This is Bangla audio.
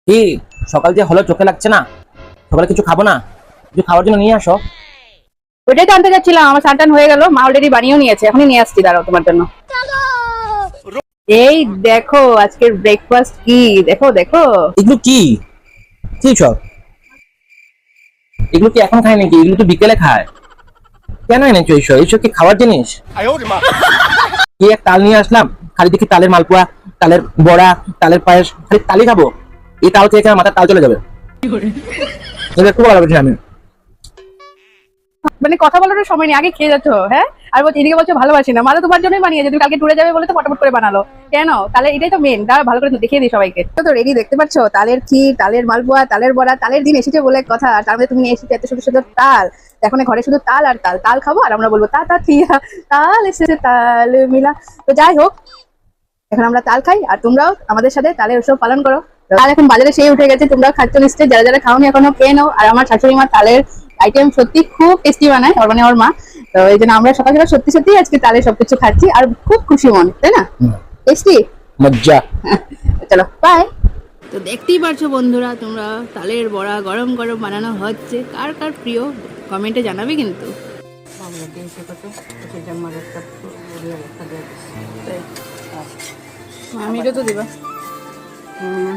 কি সকাল দিয়ে হলো, চোখে লাগছে না? সকালে কিছু খাবো না? কিছু খাওয়ার জন্য নিয়ে আসো। ওইটাই তো আনতে যাচ্ছিলাম, আমার স্নান হয়ে গেল, মা অলরেডি বানিয়েও নিয়েছে, এখনই নিয়ে আসছি, দাঁড়াও তোমার জন্য। এই দেখো আজকের ব্রেকফাস্ট কি, দেখো দেখো। এগুলো কি? কি সব? এগুলো কি এখন খায় নাকি? এগুলো তো বিকেলে খায়। কেন এনেছো এইসব? এইসব কি খাওয়ার জিনিস? কি এক তাল নিয়ে আসলাম, খালি দেখি তালের মালপোয়া, তালের বড়া, তালের পায়েস, খালি তালই খাবো। এই তাল খেয়ে খেয়ে আমার মাথার তাল চলে যাবে। এটা একটু বলা আমি। মানে কথা বলারও সময় নেই, আগে খেয়ে যাচ্ছ। হ্যাঁ, আর বলছি এদিকে বলছো ভালোবাসি না, মা তো তোমার জন্যই বানিয়েছে, তুমি কালকে টুরে যাবে বলে তো ফটাফট করে বানালো। কেন? তাহলে এটাই তো মেন, দাঁড়া ভালো করে দেখিয়ে দিই সবাইকে। তো রেডি, দেখতে পাচ্ছ তালের ক্ষীর, তালের মালপোয়া, তালের বড়া। তালের দিন এসেছে বলে কথা, আর তার মধ্যে তুমি নিয়ে এসেছো এত সুন্দর সুন্দর তাল। এখন ঘরে শুধু তাল আর তাল, তাল খাবো আর আমরা বলবো তা তা থিয়া, তাল এসেছে তাল মিলা। তো যাই হোক, এখন আমরা তাল খাই আর তোমরাও আমাদের সাথে তালের উৎসব পালন করো। তাল এখন বাজারে সেই উঠে গেছে, তোমরা খাচ্ছ নিশ্চয়ই, যারা যারা খাওনি এখনো খেয়ে নাও। আর আমার শাশুড়ি মা তালের আইটেম সত্যি খুব টেস্টি বানায়, ওর মানে ওর মা। তো এই জন্য আমরা সকাল সকাল সত্যি সত্যি আজকে তালের সবকিছু খাচ্ছি আর খুব খুশি মন, তাই না? টেস্টি মজ্জা। চলো বাই। তো দেখতেই পারছো বন্ধুরা তোমরা, তালের বড়া গরম গরম বানানো হচ্ছে। কার কার প্রিয় কমেন্টে জানাবে কিন্তু। আমি এটা তো দিবা। হুম।